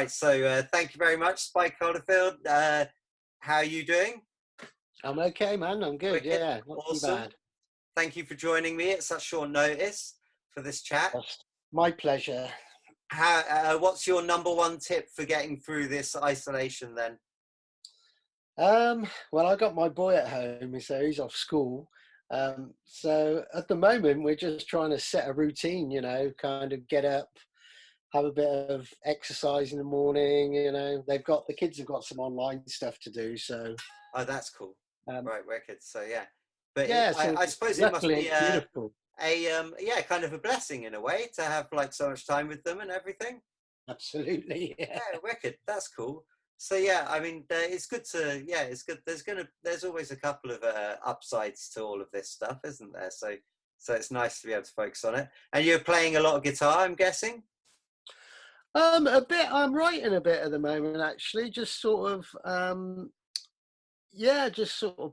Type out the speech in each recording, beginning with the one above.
Right, so thank you very much, Spike Holifield. How are you doing? I'm okay, man. I'm good. Wicked, Yeah, not too awesome. bad. Thank you for joining me at such short notice for this chat. That's my pleasure. What's your number one tip for getting through this isolation then? Well, I got my boy at home, so he's off school. So at the moment, we're just trying to set a routine, kind of get up, have a bit of exercise in the morning. The kids have got some online stuff to do. So, Oh, that's cool. um, Right, wicked. So yeah, but yeah, so I suppose it must luckily be it's beautiful. yeah, kind of a blessing in a way to have like so much time with them and everything. Absolutely. Yeah. Yeah, wicked. That's cool. So yeah, I mean, it's good to it's good. There's always a couple of upsides to all of this stuff, isn't there? So it's nice to be able to focus on it. And you're playing a lot of guitar, I'm guessing. A bit. I'm writing a bit at the moment, actually. Just sort of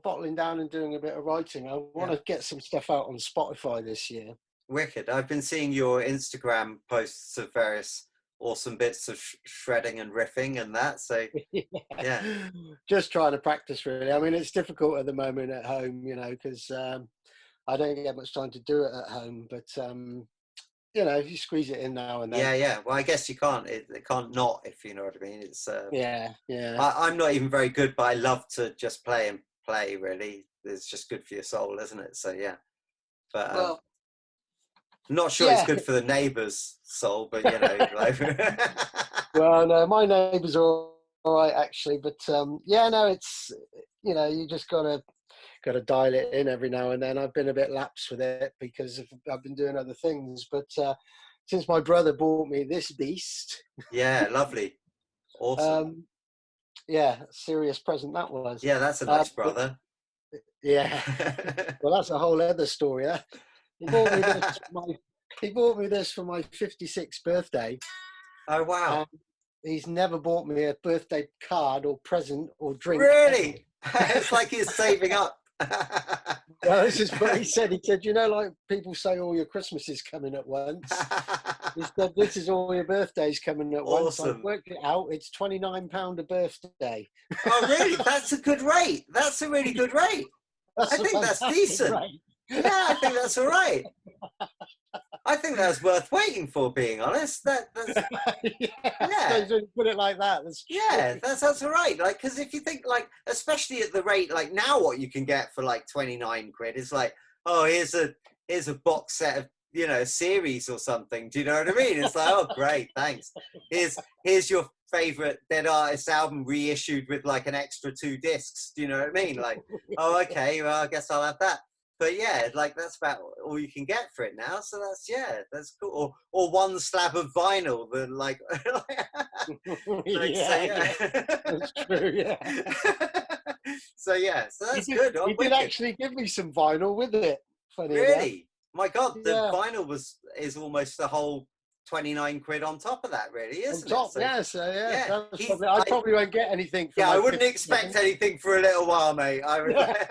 bottling down and doing a bit of writing. I want Yeah, to get some stuff out on Spotify this year. wicked. I've been seeing your Instagram posts of various awesome bits of shredding and riffing and that. So yeah, Yeah. Just trying to practice, really. I mean, it's difficult at the moment at home, because I don't get much time to do it at home. But if you squeeze it in now and then. yeah. Well, I guess you can't. It can't not, if you know what I mean. It's Yeah, yeah. I'm not even very good, but I love to just play and play. Really, it's just good for your soul, isn't it? So yeah, but Well, I'm not sure it's yeah. good for the neighbour's soul, but you know, like Well, no, my neighbours are all right actually, but yeah, no, it's you just gotta dial it in every now and then. I've been a bit lax with it because I've been doing other things, but since my brother bought me this beast, yeah, lovely, awesome. um, yeah, serious present that was. Yeah, that's a Uh, nice brother. yeah, well, that's a whole other story. Huh? He bought me this. For my, he bought me this for my 56th birthday, Oh wow, and he's never bought me a birthday card or present or drink ever. really? It's like he's saving up. Well, this is what he said. He said, like people say all your Christmas is coming at once. He said, this is all your birthdays coming at once. I've Awesome. worked it out. It's £29 a birthday. Oh really? That's a good rate. That's a really good rate. I That's a think that's fantastic decent. rate. Yeah, I think that's all right. I think that's worth waiting for, being honest. That's Yeah, I yeah, suppose when you put it like that, that's yeah, true. that's all right. Like, because if you think like, especially at the rate like now, what you can get for like 29 quid is like, oh, here's a box set of series or something. Do you know what I mean? It's like, oh, great, thanks. Here's your favorite Dead Artist album reissued with like an extra 2 discs. Do you know what I mean? Like, oh, okay, well, I guess I'll have that. But yeah, like that's about all you can get for it now. So that's cool. Or one slab of vinyl that like, like so Yeah, yeah. yeah, that's true. Yeah, So yeah, so he that's did. good. Oh, He did wicked. actually give me some vinyl with it. Funny enough. Really? My God, the Yeah, vinyl is almost the whole 29 quid on top of that, really, on isn't it? top. So Yeah, so yeah, yeah, that's probably. I probably won't get anything for yeah, I my wouldn't 57th. expect anything for a little while, mate. I would. Yeah,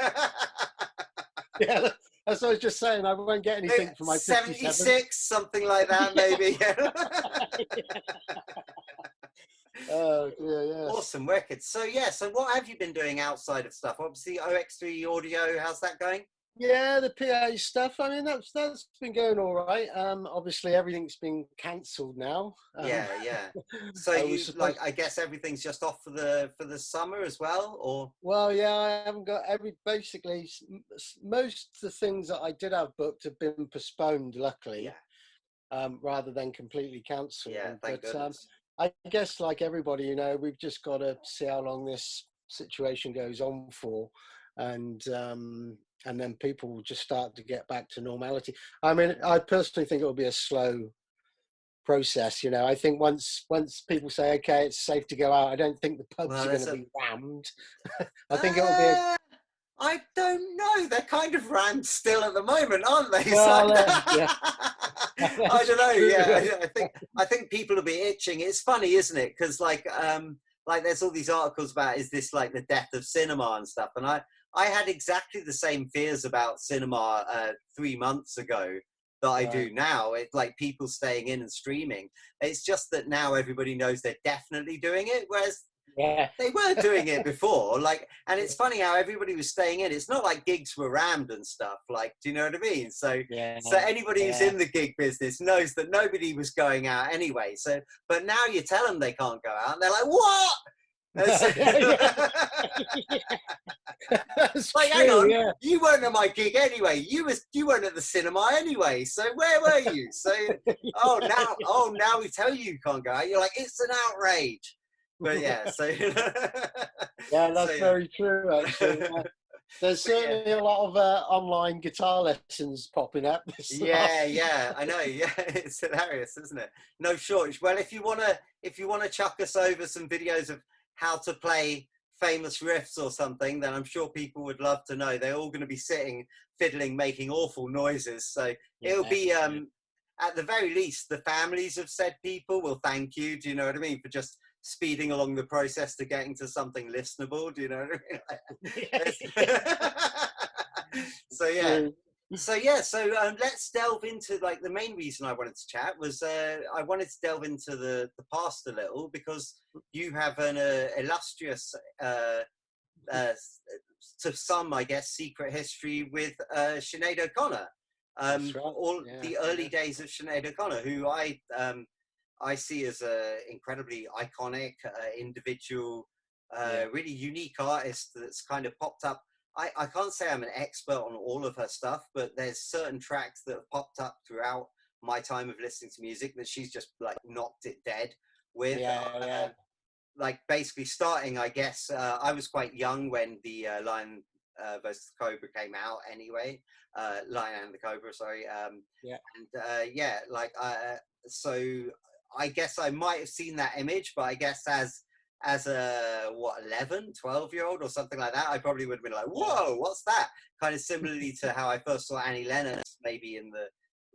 yeah. That's what I was just saying. I won't get anything for my 57th. 76, something like that, Yeah. maybe. Oh dear, yes. Awesome, wicked. So yeah, so what have you been doing outside of stuff? Obviously, OX3 audio. How's that going? Yeah, the PA stuff. I mean, that's been going all right. Obviously everything's been cancelled now. Yeah, yeah. So I was you like, supposed. I guess everything's just off for the summer as well, or Well, yeah, I haven't got basically most of the things that I did have booked have been postponed, luckily, yeah, rather than completely yeah. cancelled. Thank But goodness. I guess, like everybody, we've just got to see how long this situation goes on for, and then people will just start to get back to normality. I mean, I personally think it will be a slow process. I think once people say, okay, it's safe to go out, I don't think the pubs Well, are going there's to a be rammed. I think it will be a Uh, I don't know. They're kind of rammed still at the moment, aren't they? So well, yeah, I that's don't know. true. Yeah, I think people will be itching. It's funny, isn't it? Because like there's all these articles about is this like the death of cinema and stuff, and I had exactly the same fears about cinema 3 months ago. that I do now. It's like people staying in and streaming. It's just that now everybody knows they're definitely doing it, whereas they were doing it before. Like, and it's funny how everybody was staying in. It's not like gigs were rammed and stuff. Like, do you know what I mean? So, so anybody who's in the gig business knows that nobody was going out anyway. So, but now you tell them they can't go out, and they're like, "What?" That's like, true, hang on, you weren't at my gig anyway. You weren't at the cinema anyway. So where were you? So now we tell you can't go out. You're like, it's an outrage. But yeah, so yeah, that's very true. Actually, there's certainly a lot of online guitar lessons popping up. Yeah, I know. Yeah, it's hilarious, isn't it? No shortage. Well, if you wanna chuck us over some videos of how to play famous riffs or something, then I'm sure people would love to know. They're all going to be sitting, fiddling, making awful noises. So it'll be, at the very least, the families of said people will thank you. Do you know what I mean? For just speeding along the process to getting to something listenable. Do you know what I mean? So yeah. So let's delve into, like, the main reason I wanted to chat was I wanted to delve into the past a little, because you have an illustrious, to some, I guess, secret history with Sinead O'Connor. The early days of Sinead O'Connor, who I see as a incredibly iconic individual, really unique artist that's kind of popped up. I can't say I'm an expert on all of her stuff, but there's certain tracks that have popped up throughout my time of listening to music that she's just like knocked it dead with. Like basically starting, I guess, I was quite young when the Lion versus the Cobra came out anyway. Lion and the Cobra, sorry. So I guess I might have seen that image, but I guess as a 11, 12-year-old or something like that, I probably would have been like, whoa, what's that? Kind of similarly to how I first saw Annie Lennox, maybe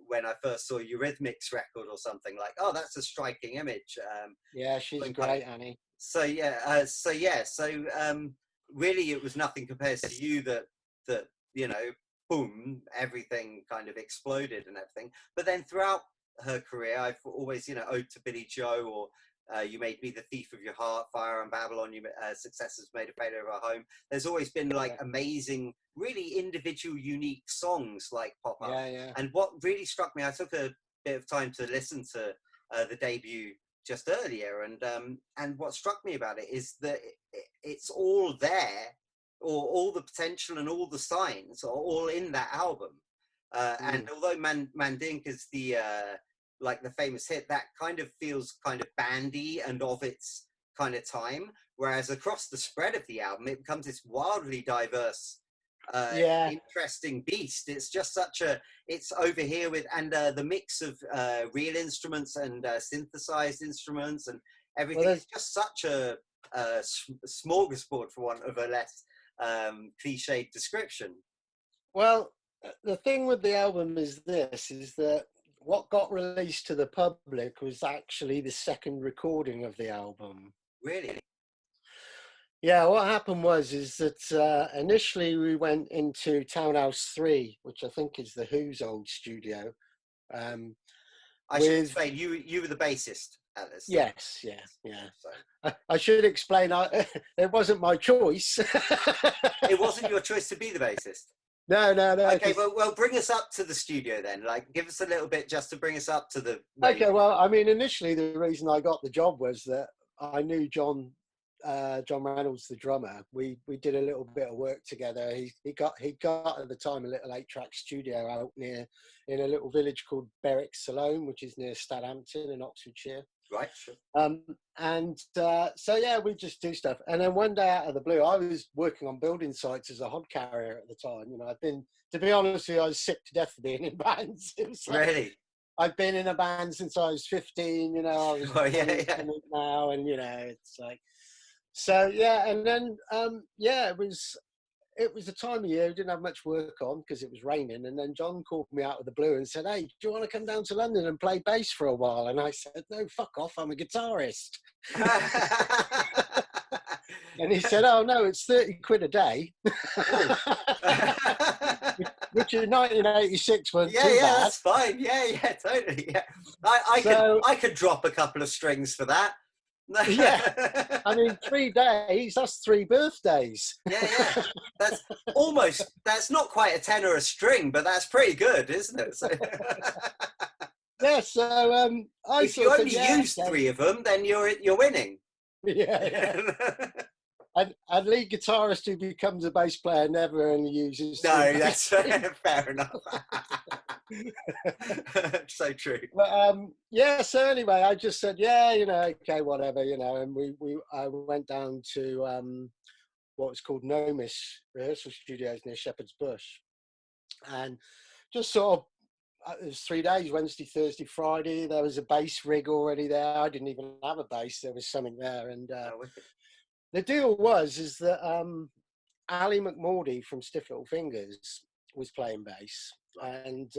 when I first saw Eurythmics record or something, like, oh, that's a striking image. She's great, Annie. So really it was nothing compared to you that you know, boom, everything kind of exploded and everything. But then throughout her career, I've always, owed to Billy Joe, or You Made Me the Thief of Your Heart, Fire and Babylon, Successes Made a Failure of Our Home. There's always been like amazing, really individual, unique songs like pop up. And what really struck me, I took a bit of time to listen to the debut just earlier, and what struck me about it is that it's all there, or all the potential and all the signs are all in that album. And although Mandinka is the like the famous hit, that kind of feels kind of bandy and of its kind of time, whereas across the spread of the album it becomes this wildly diverse interesting beast. It's just it's over here with, and the mix of real instruments and synthesized instruments and everything. It's just such a smorgasbord, for want of a less cliched description. Well, the thing with the album is that what got released to the public was actually the second recording of the album. Really? Yeah, what happened was that initially we went into Townhouse 3, which I think is the Who's old studio. I should explain, you were the bassist at this. Yes, So. I should explain, it wasn't my choice. It wasn't your choice to be the bassist? No. Okay, well, bring us up to the studio then. Like, give us a little bit just to bring us up to the... Okay, well, I mean, initially the reason I got the job was that I knew John Reynolds, the drummer. We did a little bit of work together. He got at the time a little 8-track studio out in a little village called Berwick Salome, which is near Stadhampton in Oxfordshire. Right, sure. So yeah, we just do stuff. And then one day out of the blue, I was working on building sites as a hod carrier at the time. I've been, to be honest with you, I was sick to death of being in bands. It was like, really? I've been in a band since I was 15. I was now, and it's like, so yeah. And then it was the time of year we didn't have much work on because it was raining, and then John called me out of the blue and said, "Hey, do you want to come down to London and play bass for a while?" And I said, "No, fuck off, I'm a guitarist." And he said, "Oh no, it's 30 quid a day," which in 1986 weren't Yeah, too yeah, bad. that's fine. Yeah, yeah, totally. Yeah, I could drop a couple of strings for that. Yeah, I mean, 3 days, that's 3 birthdays. Yeah, yeah. That's not quite a tenor a string, but that's pretty good, isn't it? So, Yeah, so I if you sort of said, only yeah, use okay. 3 of them, then you're winning. Yeah, yeah. And lead guitarist who becomes a bass player never only uses 3 No, bass that's strings. fair enough. So true. But yeah, so anyway, I just said, yeah, okay, whatever, and I went down to what was called Nomis Rehearsal Studios near Shepherd's Bush, and just sort of it was 3 days, Wednesday, Thursday, Friday. There was a bass rig already there. I didn't even have a bass. There was something there, and Oh, wicked. the deal is that Ali McMordy from Stiff Little Fingers was playing bass, and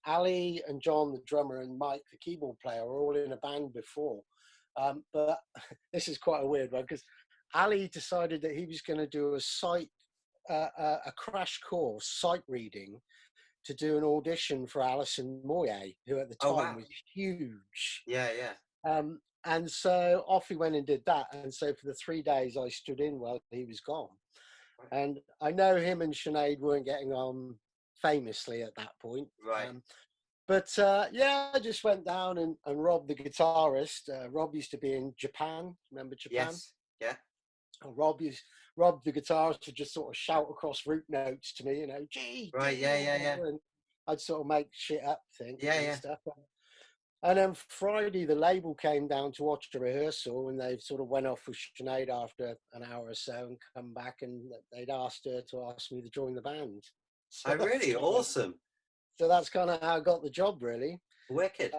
Ali and John, the drummer, and Mike, the keyboard player, were all in a band before. But this is quite a weird one because Ali decided that he was going to do a crash course, sight reading, to do an audition for Alison Moyet, who at the Oh, time wow. was huge. Yeah, yeah. And so off he went and did that. And so for the 3 days I stood in while he was gone. And I know him and Sinead weren't getting on famously at that point. Right. But yeah, I just went down and Rob, the guitarist, Rob used to be in Japan. Remember Japan? Yes. Yeah. And Rob, the guitarist, would just sort of shout across root notes to me, G. Right. Yeah, yeah, yeah. And I'd sort of make shit up Yeah, and yeah. stuff. And then Friday, the label came down to watch the rehearsal, and they sort of went off with Sinead after an hour or so and come back, and they'd asked her to ask me to join the band. So Oh, really? Awesome. So that's kind of how I got the job, really. Wicked.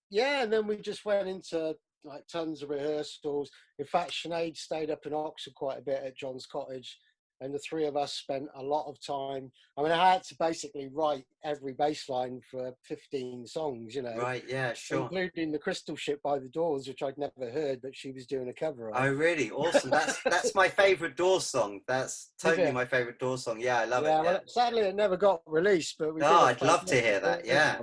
Yeah, and then we just went into like tons of rehearsals. In fact, Sinead stayed up in Oxford quite a bit at John's cottage, and the 3 of us spent a lot of time. I mean, I had to basically write every bass line for 15 songs, Right. Yeah. Sure. including the Crystal Ship by the Doors, which I'd never heard, but she was doing a cover of. Oh, really? Awesome. That's my favorite Doors song. That's totally my favorite Doors song. Yeah, I love it. Yeah. Well, sadly, it never got released, but we did. Oh, I'd love to hear that. Yeah.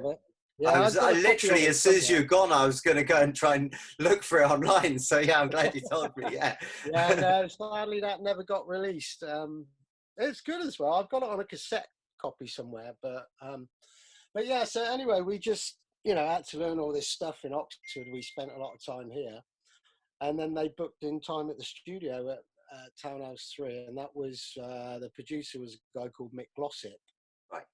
Yeah, I literally, as soon as you were gone, I was going to go and try and look for it online. So yeah, I'm glad you told me. Yeah. Yeah, no, sadly that never got released. It's good as well. I've got it on a cassette copy somewhere, but yeah. So anyway, we just had to learn all this stuff in Oxford. We spent a lot of time here, and then they booked in time at the studio at Townhouse 3, and that was the producer was a guy called Mick Glossip. Right.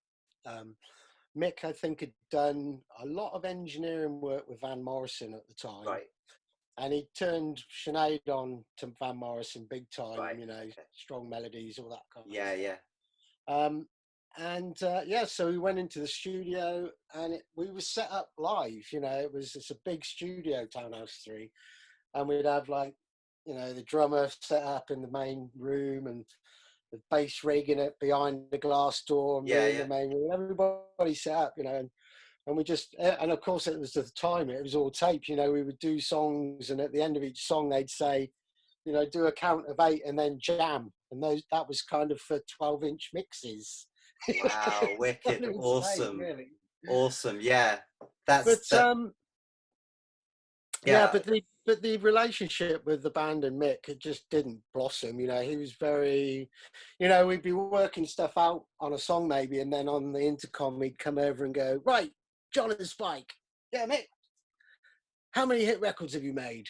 Mick, I think, had done a lot of engineering work with Van Morrison at the time. Right. And he turned Sinead on to Van Morrison big time, Right. strong melodies, all that kind of Yeah, stuff. Yeah. Yeah, so we went into the studio and we were set up live, it's a big studio, Townhouse 3. And we'd have the drummer set up in the main room and the bass rig in it behind the glass door and the main room. Everybody set up, and we just, and of course it was at the time, it was all taped, we would do songs and at the end of each song they'd say, do a count of 8 and then jam. And that was kind of for 12-inch mixes. Wow, wicked. Awesome. Really. Awesome. Yeah. But the relationship with the band and Mick, it just didn't blossom. He was very, we'd be working stuff out on a song maybe, and then on the intercom he'd come over and go, right, John and Spike. Yeah, Mick, how many hit records have you made?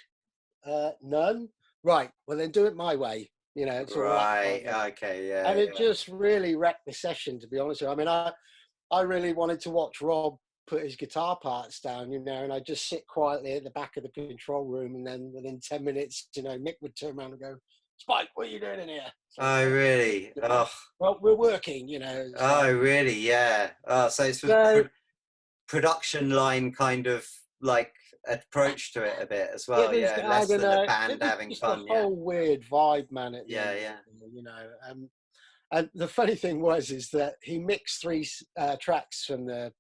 None. Right, well then do it my way. It's all right. Okay, yeah. And it just really wrecked the session, to be honest with you. I mean, I really wanted to watch Rob put his guitar parts down, and I'd just sit quietly at the back of the control room, and then within 10 minutes, Mick would turn around and go, Spike, what are you doing in here? So, oh, really? Oh. Well, we're working, So. Oh, really? Yeah. Oh, so it's production line kind of like approach to it a bit as well. Yeah, less than a band having fun. The whole weird vibe, man. And the funny thing is that he mixed 3 tracks from the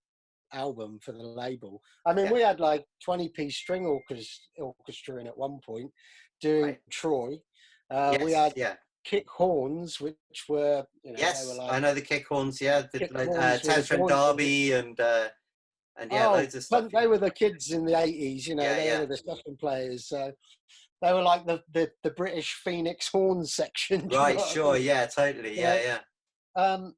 album for the label. I mean, we had 20-piece string orchestra in at one point doing Troy. We had Kick Horns, which were, you know, they were Yes, like I know the Kick Horns. Yeah, Kick Horns were the Townsend boys. Derby and yeah, Oh, loads of stuff. they were the kids in the 80s, you know, Yeah, they yeah. were the second players. So they were like the British Phoenix Horns section. Do you know Right, what I sure. mean? Yeah, totally. You Yeah, know, yeah. um,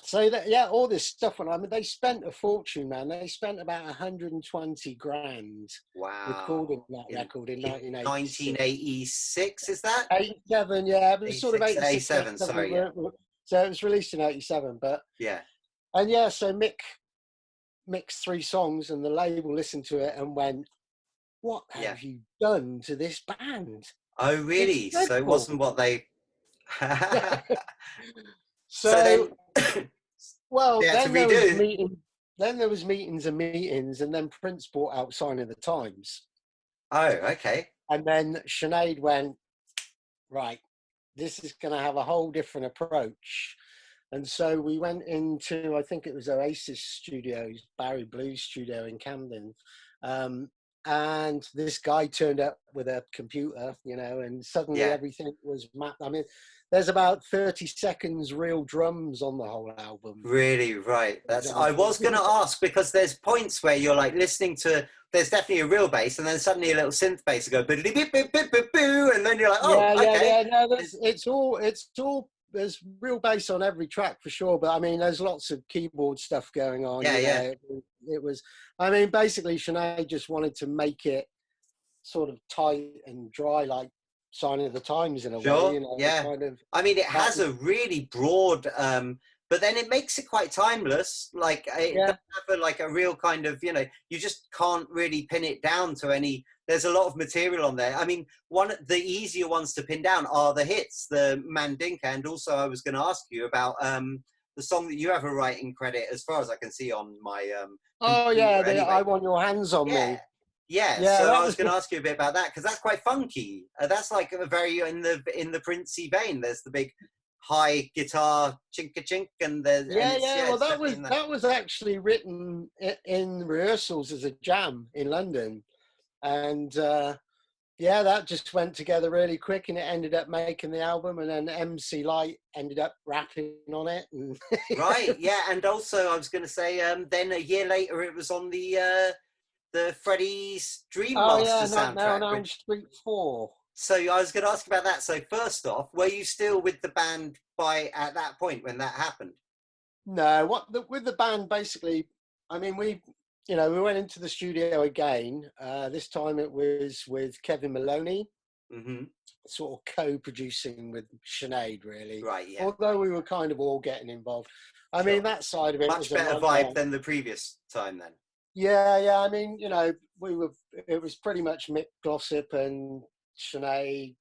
so that, yeah, all this stuff. I mean, they spent a fortune, man. They spent about 120 grand recording Wow. that record in In 1986. 1986, is that? 87, yeah, it was sort of 86, 86, 87, 87. sorry, yeah. So it was released in 87, but Yeah. and yeah, so Mick mixed 3 songs, and the label listened to it and went, "What Yeah. have you done to this band? Oh, It's really? So it dreadful." wasn't what they. So So, then well, they had to then there was redo. meeting, then there was meetings and meetings, and then Prince brought out "Sign of the Times," Oh, okay. and then Sinead went, "Right, this is going to have a whole different approach." And so we went into, I think it was Oasis Studios, Barry Blues Studio in Camden. Um, and this guy turned up with a computer, you know, and suddenly Yeah. everything was mapped. I mean, there's about 30 seconds real drums on the whole album. Really, right. For That's. I example. was going to ask because there's points where you're like listening to. There's definitely a real bass, and then suddenly a little synth bass will go boo boo boo boo boo, and then you're like, oh, Yeah, yeah, okay. yeah. No, it's all. There's real bass on every track for sure, but I mean, there's lots of keyboard stuff going on. Yeah, You yeah. know, it was. I mean, basically, Sinead just wanted to make it sort of tight and dry, like Sign of the Times in a way. Sure. You know, Yeah. kind of. I mean, it That has was, a really broad, but then it makes it quite timeless. Like it yeah, does have like a real kind of, you just can't really pin it down to any. There's a lot of material on there. I mean, one of the easier ones to pin down are the hits, the Mandinka, and also I was going to ask you about the song that you have a writing credit, as far as I can see on my oh yeah, computer. Anyway, I Want Your Hands on yeah, Me. yeah. Yeah, So I that was was going to ask you a bit about that because that's quite funky. That's like a very in the Princey vein. There's the big high guitar chink a chink, and Yeah, it's yeah. Well, it's definitely in that. that was actually written in rehearsals as a jam in London, and yeah, that just went together really quick, and it ended up making the album. And then MC Light ended up rapping on it. And Right, yeah, and also I was going to say, then a year later it was on the Freddy's Dream oh Master yeah, Nightmare on soundtrack, Elm which. Street 4. So I was going to ask about that. So first off, were you still with the band at that point when that happened? No, with the band basically. I mean, we went into the studio again. This time it was with Kevin Maloney, Mm-hmm. sort of co-producing with Sinead, really. Right, yeah, Although we were kind of all getting involved. I mean, sure. that side of it Much was a better nightmare. vibe than the previous time then. Yeah, yeah. I mean, it was pretty much Mick Glossip and Sinead,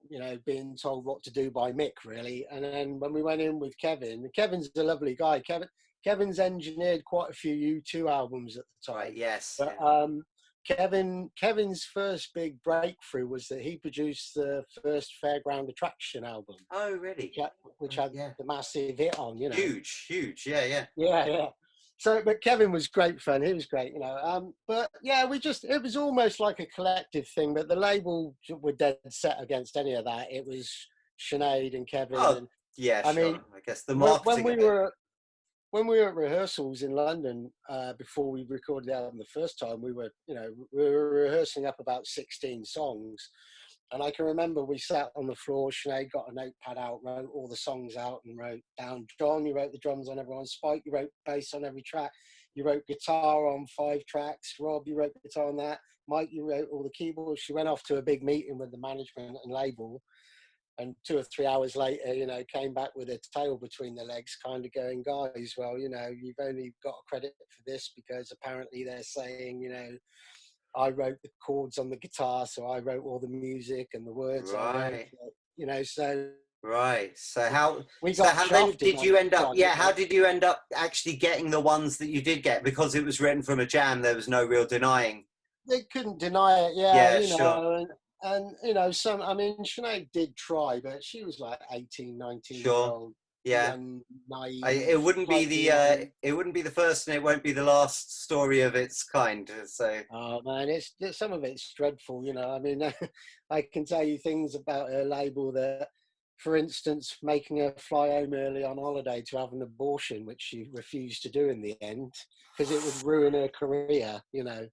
being told what to do by Mick, really. And then when we went in with Kevin's a lovely guy. Kevin's engineered quite a few U2 albums at the time. Right, yes. But Kevin's first big breakthrough was that he produced the first Fairground Attraction album, Oh, really? which had Yeah. the massive hit on, Huge, huge. Yeah, yeah. Yeah, yeah. So, but Kevin was great fun. He was great, But yeah, it was almost like a collective thing. But the label were dead set against any of that. It was Sinead and Kevin. Oh, And yeah, I sure. mean, I guess the when marketing we of it. were at rehearsals in London before we recorded the album the first time, we were rehearsing up about 16 songs. And I can remember we sat on the floor, Sinead got a notepad out, wrote all the songs out and wrote down. John, you wrote the drums on everyone. Spike, you wrote bass on every track. You wrote guitar on 5 tracks. Rob, you wrote guitar on that. Mike, you wrote all the keyboards. She went off to a big meeting with the management and label. And 2 or 3 hours later, came back with a tail between the legs, kind of going, guys, well, you've only got credit for this because apparently they're saying, I wrote the chords on the guitar, so I wrote all the music and the words I wrote, Right. so Right. we So got how then shafted did on you end that up? one, Yeah. How did you end up actually getting the ones that you did get? Because it was written from a jam. There was no real denying. They couldn't deny it, yeah, Yeah. Sure. I mean, Sinead did try, but she was like 18, 19 year Sure. old, Yeah. young, naive, It wouldn't be slightly naive. it wouldn't be the first and it won't be the last story of its kind. So Oh man, some of it's dreadful, I mean, I can tell you things about her label that for instance, making her fly home early on holiday to have an abortion, which she refused to do in the end because it would ruin her career, you know.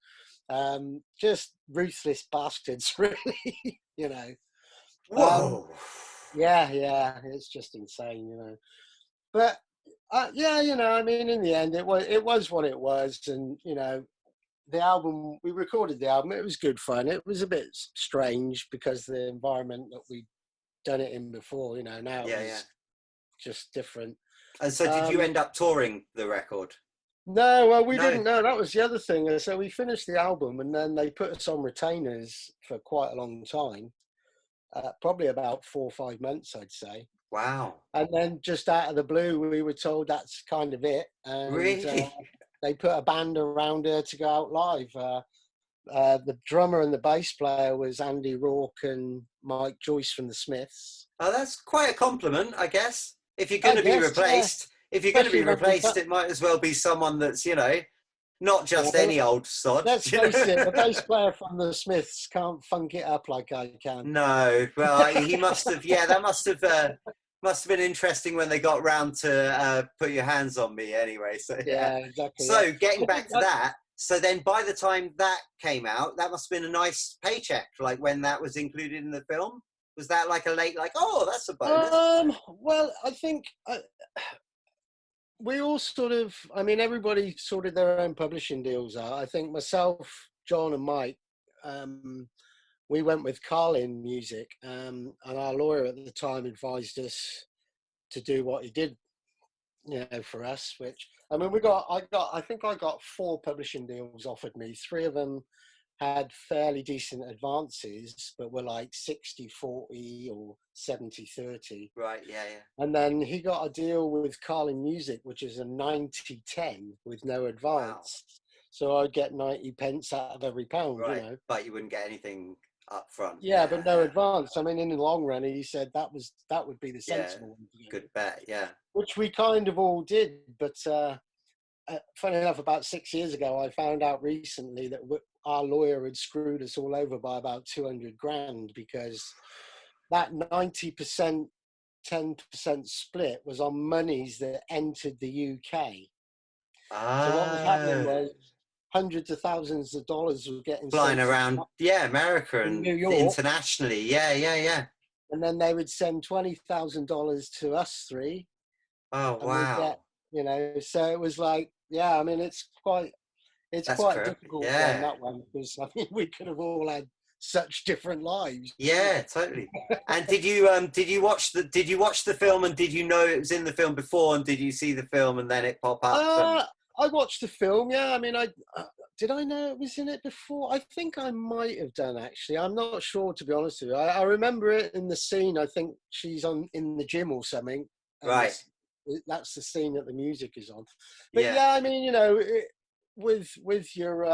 Just ruthless bastards, really, you know. Whoa. Yeah, it's just insane, you know. But yeah, you know, I mean, in the end, it was what it was, and you know, the album, we recorded the album. It was good fun. It was a bit strange because the environment that we'd done it in before, you know, now it Yeah, yeah. was just different. And so did you Um, end up touring the record? no, well, we No. didn't know. That was the other thing. So we finished the album, and then they put us on retainers for quite a long time, probably about 4 or 5 months, I'd say. Wow. And then just out of the blue, we were told that's kind of it, and Really? they put a band around her to go out live. The drummer and the bass player was Andy Rourke and Mike Joyce from the Smiths. Oh, that's quite a compliment, I guess. If you're going I to be guess, yeah. replaced, if you're going to Especially be when we've replaced, it might as well be someone that's, you know, not just well, any old sod. let's You face it, the know? bass player from the Smiths can't funk it up like I can. No, well, he must have. Yeah, that must have been interesting when they got round to put your hands on me. Anyway, so yeah. Yeah, exactly. Yeah. So getting I think back to that. So then, by the time that came out, that must have been a nice paycheck. Like when that was included in the film, was that like a late, like, oh, that's a bonus? well, I think we all sort of, I mean, everybody sorted their own publishing deals out. I think myself, John, and Mike, we went with Carlin Music, and our lawyer at the time advised us to do what he did, you know, for us. Which I mean, I think I got 4 publishing deals offered me. 3 of them had fairly decent advances, but were like 60-40 or 70-30. Right. Yeah. Yeah. And then he got a deal with Carlin Music, which is a 90-10 with no Wow. advance. So I'd get 90 pence out of every pound, you Right. know. But you wouldn't get anything up front. Yeah, Yeah. but no Yeah. advance. I mean, in the long run, he said that would be the Yeah. sensible one to go, Good bet. Yeah. which we kind of all did. But funny enough, about 6 years ago, I found out recently that our lawyer had screwed us all over by about 200 grand because that 90%, 10% split was on monies that entered the UK. So what was happening Ah. was hundreds of thousands of dollars were getting Flying sent around, yeah, America from New and York, internationally. Yeah. Yeah. Yeah. and then they would send $20,000 to us 3, Oh, and we'd get, wow. you know. So it was like, yeah, I mean, it's quite That's a correct. difficult one, Yeah. that one, because I mean, we could have all had such different lives. Yeah, totally. And did you watch the film, and did you know it was in the film before, and did you see the film and then it pop up? And I watched the film. Yeah, I mean, did I know it was in it before? I think I might have done, actually. I'm not sure, to be honest with you. I remember it in the scene. I think she's in the gym or something, and right. that's the scene that the music is on. But Yeah. yeah, I mean, you know, with your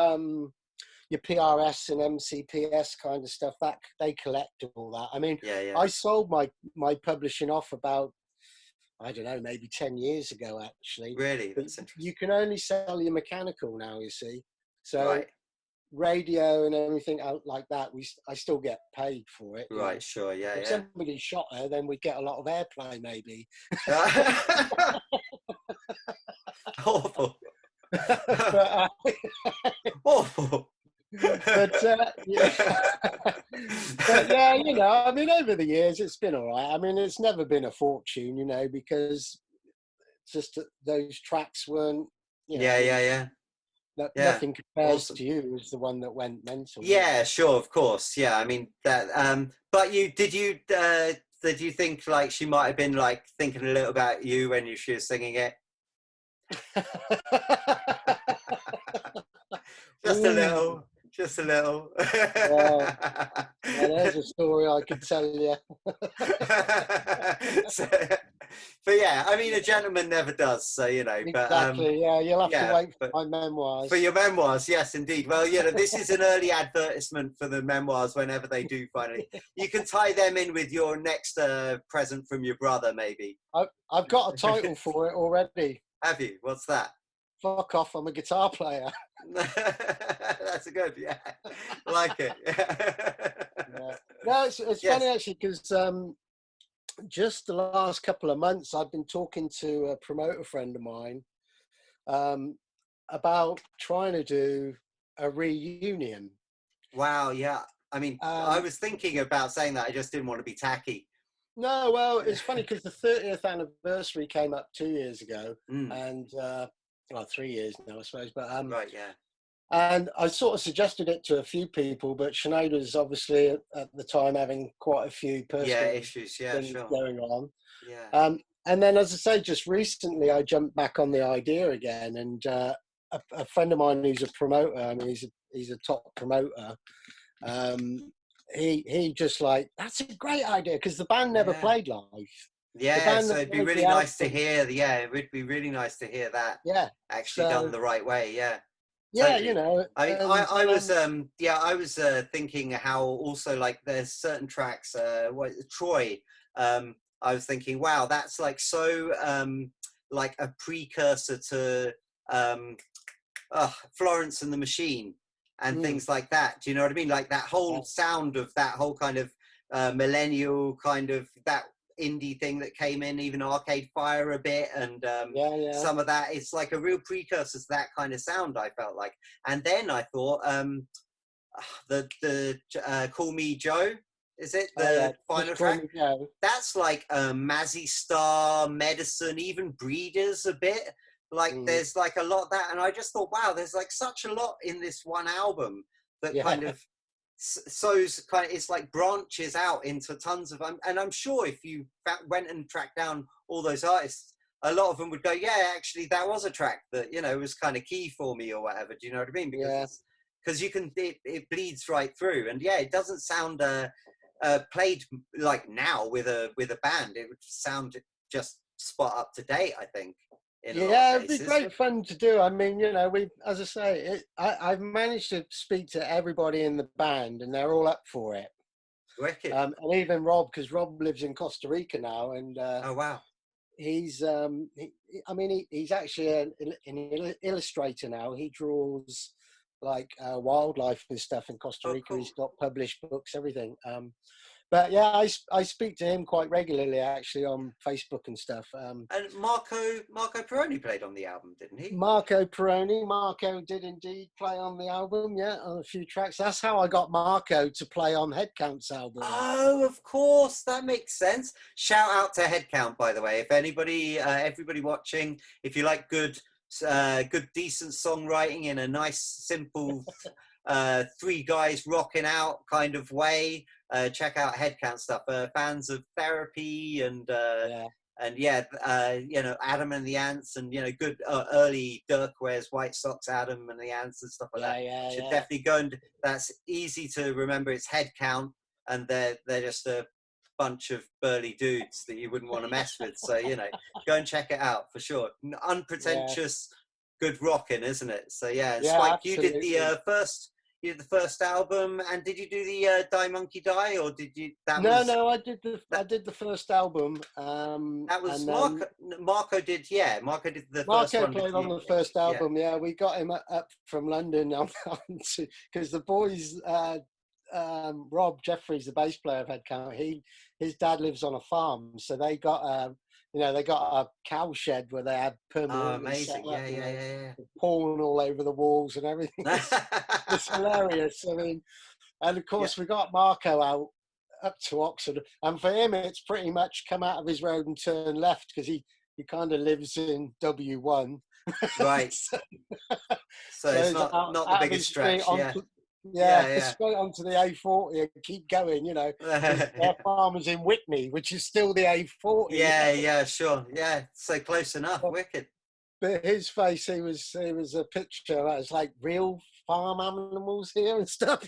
PRS and MCPS kind of stuff, that they collect all that. I mean, Yeah. Yeah. I sold my publishing off about, I don't know, maybe 10 years ago, actually. Really, But that's you interesting. can only sell your mechanical now, you see. So Right. radio and everything out like that, I still get paid for it, you know. Right. Sure. Yeah. If Yeah. somebody shot her, then we'd get a lot of airplay, maybe. Awful. but, Awful. yeah. But yeah, you know, I mean, over the years, it's been all right. I mean, it's never been a fortune, you know, because just those tracks weren't, you know, Yeah. Yeah. Yeah. Yeah. nothing compares Awesome. to you as the one that went mental. Yeah. Sure. Of course. Yeah. I mean that. But did you think like she might have been like thinking a little about you when she was singing it? Just a Ooh, little. Just a little. well, now there's a story I could tell you. So, but yeah, I mean, a gentleman never does. So you know, but Exactly. Yeah, you'll have to yeah, wait for but my memoirs. for your memoirs, yes, indeed. Well, you know, this is an early advertisement for the memoirs. Whenever they do finally, you can tie them in with your next present from your brother, maybe. I've got a title for it already. Have you? What's that? Fuck off! I'm a guitar player. That's a good, yeah. Like it. Yeah. No, it's Yes. funny actually because just the last couple of months, I've been talking to a promoter friend of mine um, about trying to do a reunion. Wow, yeah. I mean, I Um, was thinking about saying that. I just didn't want to be tacky. no, well, it's funny because the 30th anniversary came up 2 years ago, Mm, and well, 3 years now, I suppose. But right, yeah. and I sort of suggested it to a few people, but Sinead was obviously at the time having quite a few Yeah, personal issues. Yeah, things sure. going on. Yeah. And then, as I say, just recently I jumped back on the idea again, and a friend of mine who's a promoter, I mean, he's a top promoter. Um, he just like, that's a great idea because the band never Yeah. played live. The Yeah, band so that it'd be played really the nice to album, hear. Yeah, it would be really nice to hear that yeah. actually done So the right way. Yeah, yeah, you totally. know, I mean, and I was yeah, I was thinking how also like there's certain tracks. What Troy? I was thinking, wow, that's like so like a precursor to um Florence and the Machine and mm, things like that. Do you know what I mean? Like that whole yeah, sound of that whole kind of millennial kind of that indie thing that came in, even Arcade Fire a bit, and yeah, yeah. some of that. It's like a real precursor to that kind of sound. I felt like, and then I thought the Call Me Joe. Is it Oh yeah, the just final call track? me Joe. That's like Mazzy Star, Medicine, even Breeders a bit. Like Mm, there's like a lot of that, and I just thought, wow, there's like such a lot in this one album that yeah, kind of sows kind of it's like branches out into tons of and I'm sure if you went and tracked down all those artists, a lot of them would go, yeah, actually that was a track that was kind of key for me or whatever. Do you know what I mean? Because yeah. it's because you can it bleeds right through, and yeah, it doesn't sound played like now with a band. It would sound just spot up to date, I think, in a lot of Yeah, it'd be cases. great fun to do. I mean, you know, we, as I say, I've managed to speak to everybody in the band, and they're all up for it. Wicked. And even Rob, because Rob lives in Costa Rica now, and Oh wow. he's, I mean, he's actually an illustrator now. He draws like wildlife and stuff in Costa Oh Rica. cool. He's got published books, everything. But yeah, I speak to him quite regularly, actually, on Facebook and stuff. And Marco Peroni played on the album, didn't he? Marco Peroni. Marco did indeed play on the album, yeah, on a few tracks. That's how I got Marco to play on Headcount's album. Oh, of course, that makes sense. Shout out to Headcount, by the way. If anybody, everybody watching, if you like good, decent songwriting in a nice, simple, three guys rocking out kind of way, check out Headcount stuff. Fans of Therapy Yeah, and yeah, Adam and the Ants, and good early Dirk wears White Socks, Adam and the Ants, and stuff like that. yeah, yeah, Should yeah. definitely go, and that's easy to remember. It's Headcount, and they're just a bunch of burly dudes that you wouldn't want to mess with. So go and check it out for sure. Yeah, Unpretentious, good rocking, isn't it? So yeah, and yeah, Spike, you did absolutely. the first. You did the first album, and did you do the Die Monkey Die, or did you? That No, was no, that. I did the first album, That was and Marco. then Marco did, yeah. Marco did the first Marco one with played on you. the first Yeah. album. Yeah, we got him up from London on because the boys, Rob Jeffries, the bass player of Headcount, his dad lives on a farm, so they got they got a cow shed where they had Oh, permanently set amazing. up, Yeah, yeah, with porn all over the walls and everything. It's yeah, hilarious. I mean, and of yeah. course we got Marco out up to Oxford, and for him it's pretty much come out of his road and turn left because he kind of lives in W1. Right. so, So so it's it's not the out of biggest his street stretch. Yeah, onto, yeah, straight onto the A40 and keep going, because yeah. their farm is in Whitney, which is still the A40. Yeah, yeah, sure. Yeah, so close enough. Wicked. But his face, he was a picture that was like real farm animals here and stuff.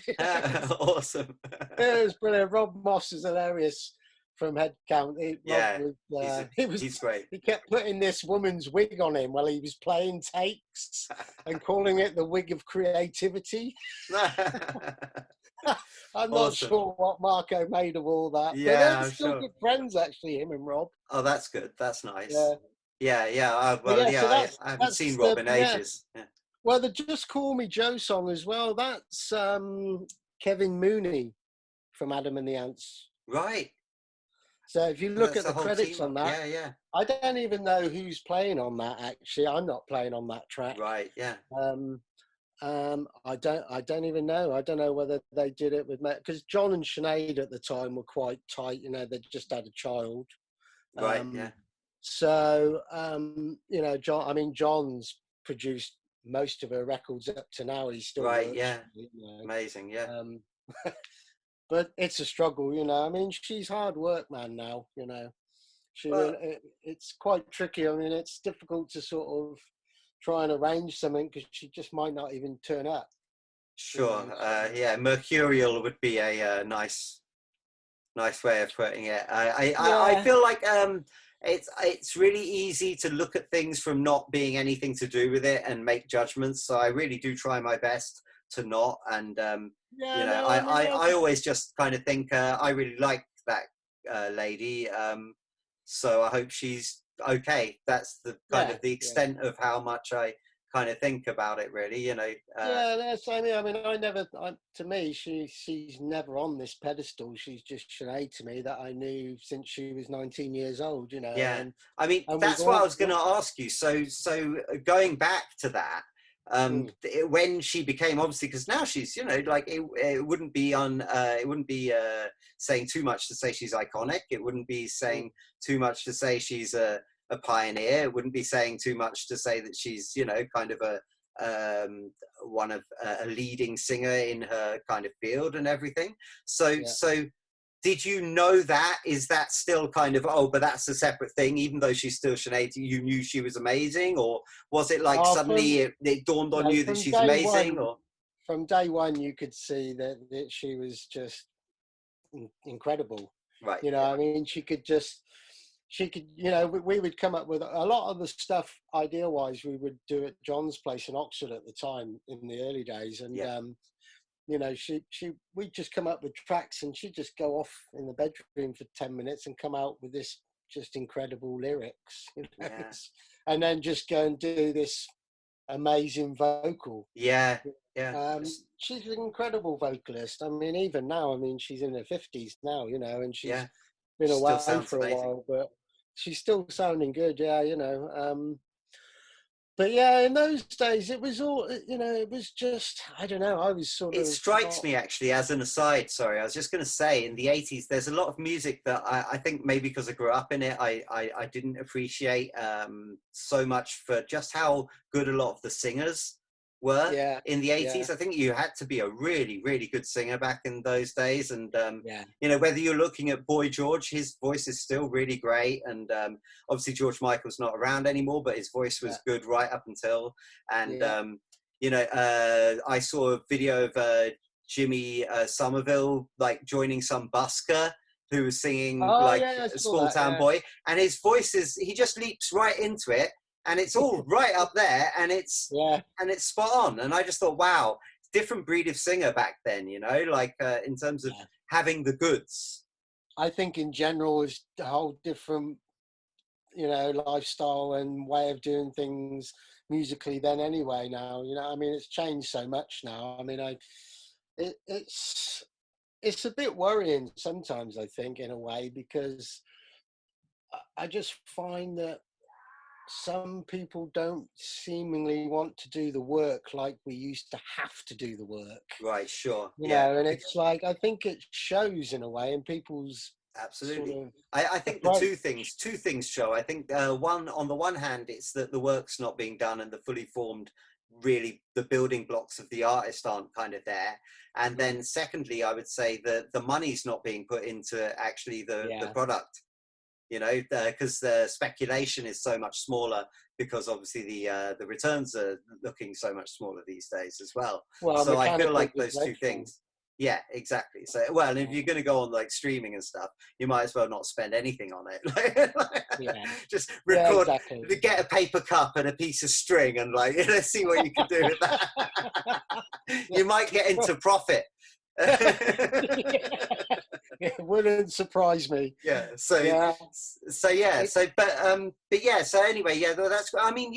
Awesome. It was brilliant. Rob Moss is hilarious from Headcount. Rob Yeah, was, he's great. he kept putting this woman's wig on him while he was playing takes and calling it the wig of creativity. I'm not Awesome. sure what Marco made of all that, but they're Yeah, I'm still sure. good friends, actually, him and Rob. Oh, that's good. That's nice. Yeah. Yeah, yeah. But Well, yeah, yeah. so I haven't that's seen Rob the, in yeah. ages. Yeah. Well, the Just Call Me Joe song as well. That's Kevin Mooney from Adam and the Ants. Right. So if you And look that's at the the whole credits team on up. that, Yeah, yeah. I don't even know who's playing on that. Actually, I'm not playing on that track. Right, yeah. I don't even know. I don't know whether they did it with, because John and Sinead at the time were quite tight. You know, they just had a child. Right, yeah. So you know, John's produced most of her records up to now. He still Right, works. yeah. You know. Amazing, yeah. But it's a struggle, you know. I mean, she's hard work, man. Now, you know, Well, it's quite tricky. I mean, it's difficult to sort of try and arrange something because she just might not even turn up. You sure. know. So, Yeah, mercurial would be a nice way of putting it. I yeah, feel like it's really easy to look at things from not being anything to do with it and make judgments. So I really do try my best to not. And you yeah. know, No, I mean, I always just kind of think I really like that lady. So I hope she's okay. That's the kind yeah, of the yeah. extent of how much I kind of think about it. Really, you know. Yeah, that's. I mean, I never. To me, she's never on this pedestal. She's just Sinead to me that I knew since she was 19 years old. You know, Yeah, I mean and we've that's what I all. was going to ask you. So going back to that, Mm, when she became obviously because now she's like it wouldn't be it wouldn't be saying too much to say she's iconic. It wouldn't be mm, saying too much to say she's a pioneer. It wouldn't be saying too much to say that she's kind of a one of a leading singer in her kind of field and everything. So yeah. did you know that? Is that still kind of, oh, but that's a separate thing, even though she's still Sinead, you knew she was amazing? Or was it like suddenly it dawned on No, you that from she's day amazing? one. Or From day one, you could see that she was just incredible. right, You know, yeah, I mean, she could, you know, we would come up with a lot of the stuff idea wise we would do at John's place in Oxford at the time in the early days. And, yeah, you know, we'd just come up with tracks and she'd just go off in the bedroom for 10 minutes and come out with this just incredible lyrics, you know, yeah, and then just go and do this amazing vocal. yeah, yeah, She's an incredible vocalist. I mean, even now, I mean, she's in her 50s now, you know, and she's yeah. been Still away sounds for a amazing. while, but she's still sounding good. Yeah, you know. But yeah, in those days, it was all, you know, it was just, I don't know, I was sort It of strikes not, me actually as an aside, sorry, I was just going to say in the 80s, there's a lot of music that I think maybe because I grew up in it, I didn't appreciate so much for just how good a lot of the singers were yeah, in the yeah, 80s. I think you had to be a really, really good singer back in those days. And, yeah, whether you're looking at Boy George, his voice is still really great. And obviously George Michael's not around anymore, but his voice yeah, was good right up until, and yeah. I saw a video of Jimmy Somerville like joining some busker who was singing Oh, like yeah, I saw Small that. Town Yeah, Boy, and his voice he just leaps right into it, and it's all right up there, and it's yeah. spot on. And I just thought, wow, different breed of singer back then, like in terms of Yeah. having the goods. I think in general, it's a whole different, you know, lifestyle and way of doing things musically than anyway now. You know, I mean, it's changed so much now. I mean, it, it's it's a bit worrying sometimes, I think, in a way, because I just find that some people don't seemingly want to do the work like we used to have to do the work, Right, sure, you yeah. know, and it's like, I think it shows in a way in people's sort Absolutely. of I think the approach. two things show. I think one on the one hand, it's that the work's not being done and the fully formed, really the building blocks of the artist aren't kind of there. And Mm, then secondly, I would say that the money's not being put into actually the yeah. product. Because the speculation is so much smaller because obviously the returns are looking so much smaller these days as well. Well, So I feel mechanical like is those two dreadful. things. Yeah, exactly. So, well, if Yeah. you're going to go on like streaming and stuff, you might as well not spend anything on it. Yeah. Just Yeah, record, exactly. get a paper cup and a piece of string, and like see what you can do with that. Yeah. You might get into profit. It wouldn't surprise me. Yeah, so Yeah. yeah, It, but yeah, so anyway, yeah, that's, I mean,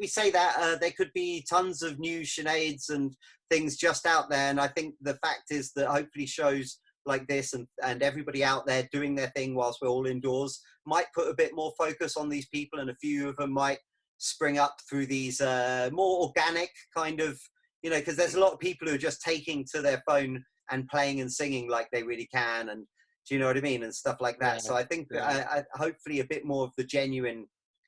we say that there could be tons of new Sineads and things just out there, and I think the fact is that hopefully shows like this, and everybody out there doing their thing whilst we're all indoors might put a bit more focus on these people, and a few of them might spring up through these more organic kind of, you know, because there's a lot of people who are just taking to their phone and playing and singing like they really can, and do you know what I mean, and stuff like that. So I think hopefully a bit more of the genuine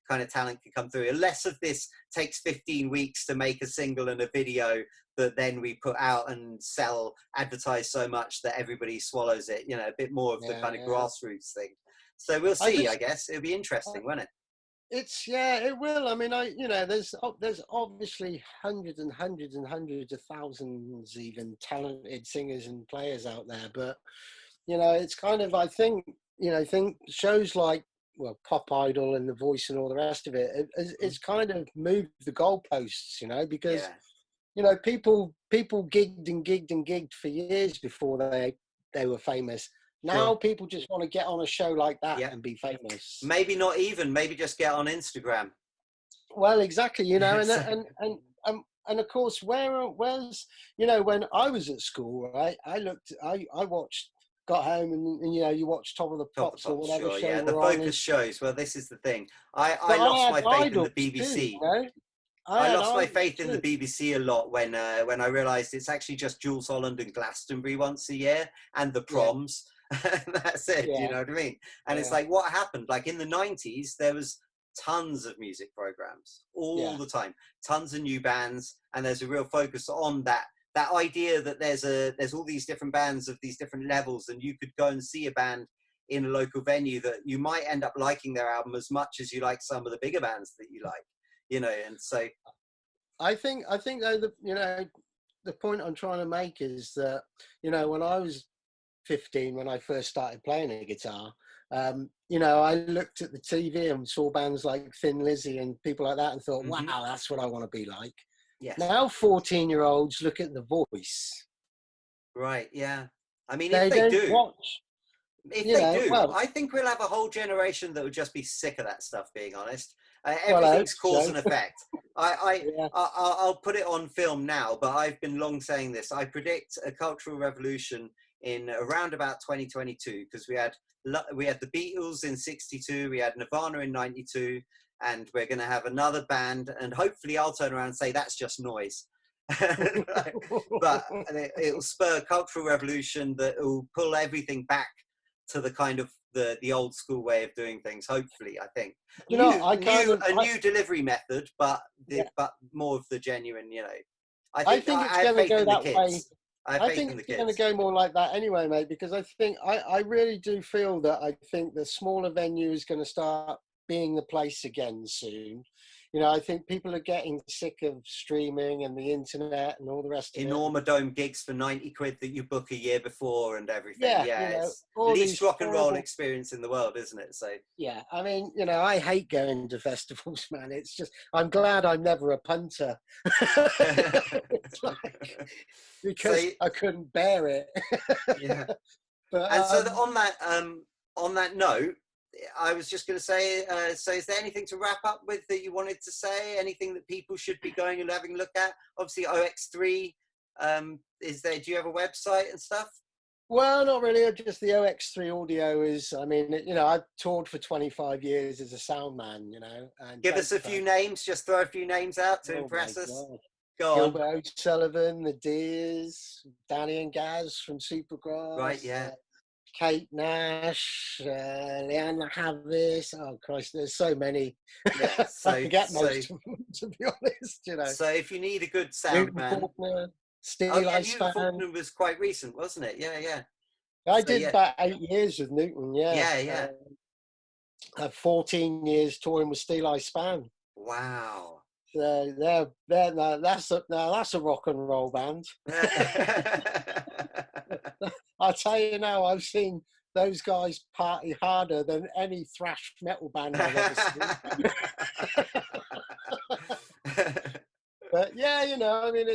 kind of talent can come through. Less of this takes 15 weeks to make a single and a video that then we put out and sell, advertise so much that everybody swallows it. You know, a bit more of the kind of grassroots thing. So we'll see. I guess it'll be interesting, won't it? It will. I mean, there's obviously hundreds and hundreds and hundreds of thousands, even talented singers and players out there. But you know, it's kind of, I think shows like, well, Pop Idol and The Voice and all the rest of it, it's kind of moved the goalposts, you know, because you know, people gigged and gigged and gigged for years before they were famous. Now people just want to get on a show like that and be famous. Maybe not even, maybe just get on Instagram. Well, exactly, you know, and of course, where's, you know, when I was at school, right, I watched, got home and you know, you watch Top of the Pops or whatever show. Yeah, the focus shows. Well, this is the thing. I lost my faith in the BBC. Too, you know? I lost my faith in the BBC a lot when I realised it's actually just Jules Holland and Glastonbury once a year, and the proms. That's it. You know what I mean? And it's like, what happened? Like in the 90s, there was tons of music programs all the time, tons of new bands, and there's a real focus on that idea that there's all these different bands of these different levels, and you could go and see a band in a local venue that you might end up liking their album as much as you like some of the bigger bands that you like, you know. And so I think though, you know, the point I'm trying to make is that, you know, when I was 15, when I first started playing a guitar, you know, I looked at the TV and saw bands like Thin Lizzy and people like that and thought, wow, that's what I want to be like. Yes. Now 14-year-olds look at The Voice. Right, yeah. I mean, if they do watch. If they do, well, I think we'll have a whole generation that will just be sick of that stuff, being honest. Everything's cause and effect. I'll put it on film now, but I've been long saying this. I predict a cultural revolution in around about 2022, because we had the Beatles in 62, we had Nirvana in 92, and we're going to have another band, and hopefully I'll turn around and say that's just noise. But it'll spur a cultural revolution that will pull everything back to the kind of the old school way of doing things. Hopefully, I think a new delivery method, but more of the genuine. You know, I think it's going to go that way. I think it's going to go more like that anyway, mate. Because I really do feel that I think the smaller venue is going to start being the place again soon. You know, I think people are getting sick of streaming and the internet and all the rest of it. Enormous dome gigs for 90 quid that you book a year before and everything. Yeah, it's the least rock and roll experience in the world, isn't it? So yeah, I mean, you know, I hate going to festivals, man. It's just, I'm glad I'm never a punter. It's like, because I couldn't bear it. Yeah. But, and so on that note, I was just going to say, so is there anything to wrap up with that you wanted to say? Anything that people should be going and having a look at? Obviously, OX3, is there, do you have a website and stuff? Well, not really. Just the OX3 audio is, I mean, you know, I've toured for 25 years as a sound man, you know. And give us a few names, just throw a few names out to impress us. Go Gilbert O'Sullivan, the Deers, Danny and Gaz from Supergrass. Right, yeah. Kate Nash, Leanna Havis. Oh Christ, there's so many. Yeah, so, I forget most of them, to be honest. You know. So if you need a good sound man, Newton Faulkner was quite recent, wasn't it? Yeah. I did about 8 years with Newton. Yeah. 14 years touring with Steel Eye Span. Wow. So that's a rock and roll band. I tell you now, I've seen those guys party harder than any thrash metal band I've ever seen. But yeah, you know, I mean,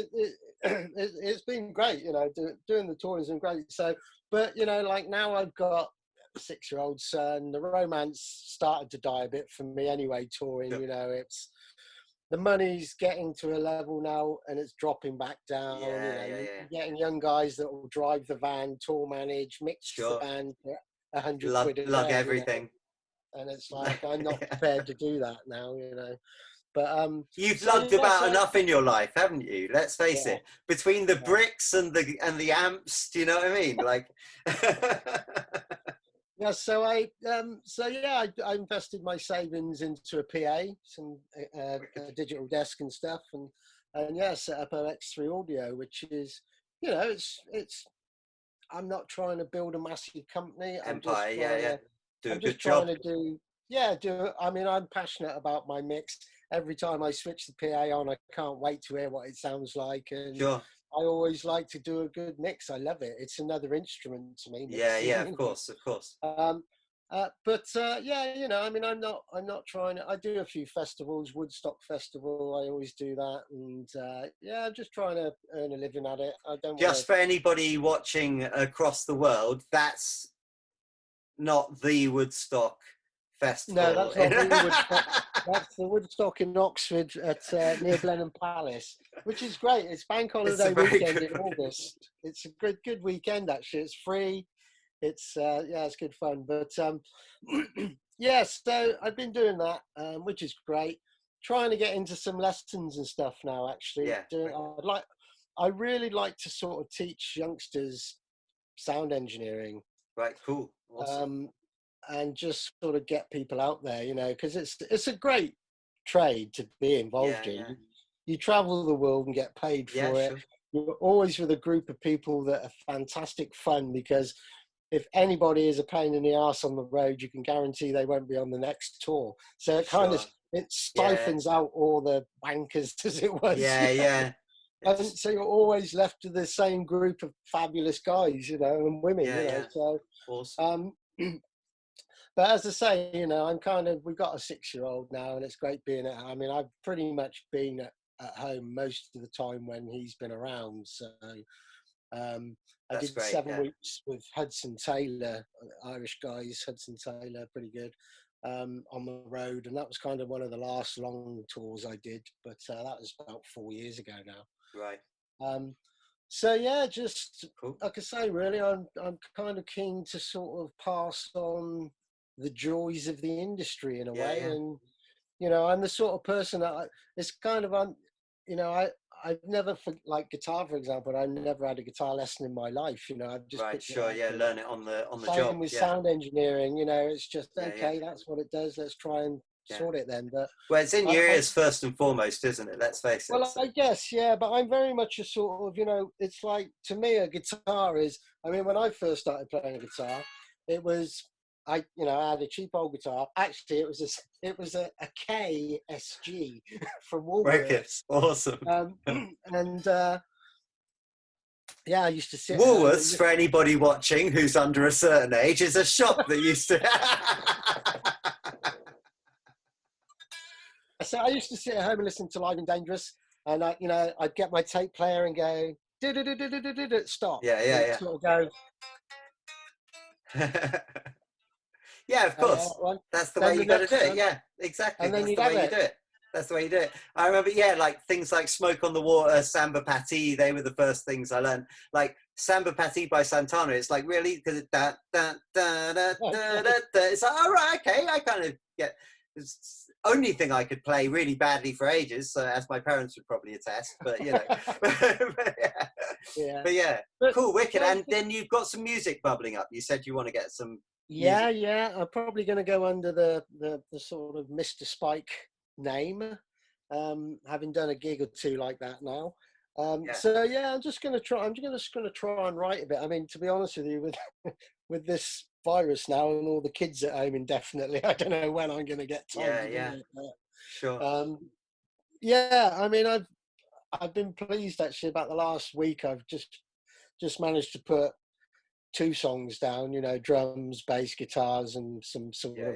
it's been great, you know, doing the touring has been great. So, but you know, like now I've got a 6-year-old son. The romance started to die a bit for me anyway. Touring, you know, the money's getting to a level now, and it's dropping back down. Yeah, You're yeah. getting young guys that will drive the van, tour manage, mix the Sure. band for 100 Lug quid a lug day. everything. And it's like I'm not prepared to do that now. But You've so lugged yeah, about so enough in your life, haven't you? Let's face yeah, it. Between the yeah. bricks and the amps, do you know what I mean? Like, Yeah, so yeah, I invested my savings into a PA, some a digital desk and stuff, and yeah, set up an X3 Audio, which is, it's. I'm not trying to build a massive company. Empire, yeah, yeah. Do a I'm good just trying job. to do. I mean, I'm passionate about my mix. Every time I switch the PA on, I can't wait to hear what it sounds like, and Sure. I always like to do a good mix. I love it. It's another instrument to me, Yeah, mixing. yeah, of course, of course. Yeah, I mean, I'm not trying to. I do a few festivals, Woodstock Festival. I always do that, and yeah, I'm just trying to earn a living at it. I don't want to. Just for anybody watching across the world, that's not the Woodstock No, Festival. that's not the Woodstock. That's the Woodstock in Oxford at near Blenheim Palace, which is great. It's bank It's a holiday very weekend good in one. August. It's a good weekend actually. It's free. It's yeah, it's good fun. But yeah, so I've been doing that, which is great. Trying to get into some lessons and stuff now. Actually, Yeah. I really like to sort of teach youngsters sound engineering. Right, cool. Awesome. And just sort of get people out there, because it's a great trade to be involved Yeah, in. yeah. You travel the world and get paid Yeah, for it. sure. You're always with a group of people that are fantastic fun, because if anybody is a pain in the ass on the road, you can guarantee they won't be on the next tour. So Sure. it Yeah. siphons out all the wankers, as it was. Yeah, yeah. And It's so you're always left to the same group of fabulous guys, and women, yeah, yeah. So Awesome. but as I say, we've got a 6-year-old now, and it's great being at home. I mean, I've pretty much been at home most of the time when he's been around. So I That's did great. 7 Yeah. weeks with Hudson Taylor, Irish guys, Hudson Taylor, pretty good, on the road. And that was kind of one of the last long tours I did, but that was about 4 years ago now. Right. So yeah, just Cool. like I say, really, I'm kind of keen to sort of pass on the joys of the industry in a Yeah, way, yeah. and I'm the sort of person that it's kind of I've never like guitar, for example. I never had a guitar lesson in my life. I've just Right, picked it sure. up. Yeah, And learn it on the same job. with Yeah. sound engineering. It's just Yeah, yeah. okay. That's what it does. Let's try and Yeah. sort it then. But Well, it's in I, your I ears first and foremost, isn't it? Let's face it. Well, So. I guess, yeah, but I'm very much a sort of, it's like, to me, a guitar is, I mean, when I first started playing a guitar, it was, I had a cheap old guitar. Actually, it was a KSG from Wicked. Woolworths. Awesome. And, yeah, I used to sit at home and Woolworths, for anybody watching who's under a certain age, is a shop that used to. so I used to sit at home and listen to Live and Dangerous, and I'd get my tape player and go, stop. Yeah, And yeah, sort of go, yeah. Yeah, of course. one. That's the Then way the you got to do next it. one, Yeah, exactly. and then That's you'd the have way you it. do it. That's the way you do it. I remember, yeah, like things like Smoke on the Water, Samba Pati, they were the first things I learned. Like Samba Pati by Santana, it's like really, because it's da, da, da, da, da, da, da. It's like, all right, okay, I kind of get, it's the only thing I could play really badly for ages, so as my parents would probably attest, but Yeah. But yeah, But, cool, wicked. And then you've got some music bubbling up. You said you want to get some music. yeah. I'm probably going to go under the sort of Mr. Spike name, having done a gig or two like that now. Yeah. So yeah, I'm just going to try. I'm just going to try and write a bit. I mean, to be honest with you, with this virus now and all the kids at home indefinitely, I don't know when I'm going to get time to do it. But, Sure. yeah, I mean, I've been pleased actually about the last week. I've just managed to put 2 songs down, drums, bass, guitars, and some sort of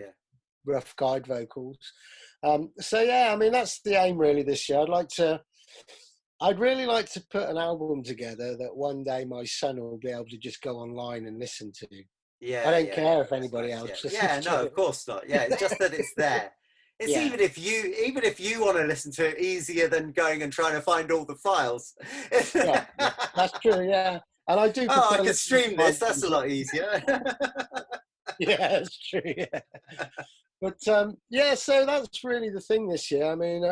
rough guide vocals. So yeah, I mean, that's the aim really this year. I'd really like to put an album together that one day my son will be able to just go online and listen to. Yeah, I don't care if that's anybody nice, else yeah, listens to no, it. of course not. Yeah, it's just that it's there. It's even if you want to listen to it, easier than going and trying to find all the files. Yeah, that's true. Yeah, and I do. Oh, I prefer can listening stream to my this. That's a music. lot easier. Yeah, it's true. Yeah, but yeah, so that's really the thing this year. I mean,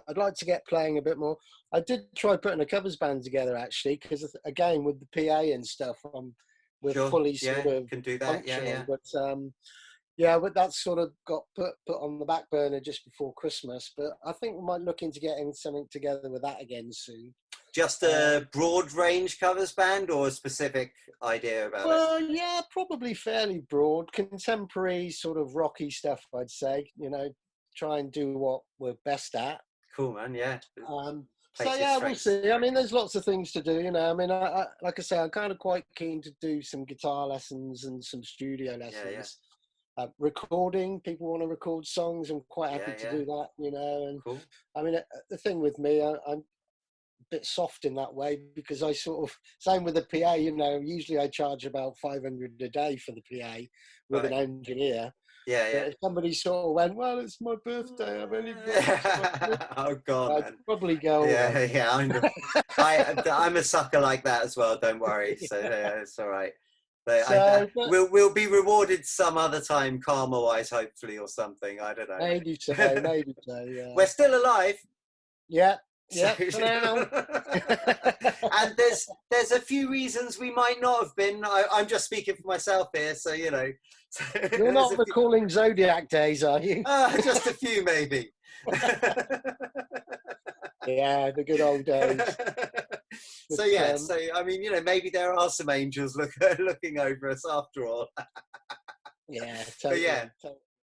I'd like to get playing a bit more. I did try putting a covers band together actually, because again with the PA and stuff, we're Sure. fully Yeah, sort of can do that. Yeah, functional. yeah. But yeah, but that's sort of got put on the back burner just before Christmas. But I think we might look into getting something together with that again soon. Just a broad range covers band, or a specific idea about it? Well, yeah, probably fairly broad, contemporary sort of rocky stuff, I'd say. Try and do what we're best at. Cool, man. Yeah. So Place your yeah, we'll strengths. see. I mean, there's lots of things to do. I mean, like I say, I'm kind of quite keen to do some guitar lessons and some studio Yeah, yeah. lessons. Recording, people want to record songs. I'm quite happy Yeah, to yeah. do that. And Cool. I mean, the thing with me, I'm bit soft in that way, because I sort of, same with the PA, usually I charge about 500 a day for the PA with an Right. engineer. Yeah, But yeah. if somebody sort of went, well, it's my birthday, I've only got this much money, Oh God, I'd man. probably go, all Yeah, right. yeah. I'm a sucker like that as well. Don't worry. So yeah, it's all right. But But we'll be rewarded some other time, karma wise, hopefully, or something. I don't know. maybe so, yeah. We're still alive. Yeah, So, yeah, for now. and there's a few reasons we might not have been. I'm just speaking for myself here, so You're there's not a few, recalling Zodiac days, are you? just a few maybe. Yeah, the good old days. So But, yeah, so I mean, maybe there are some angels looking over us after all. yeah, But totally. yeah,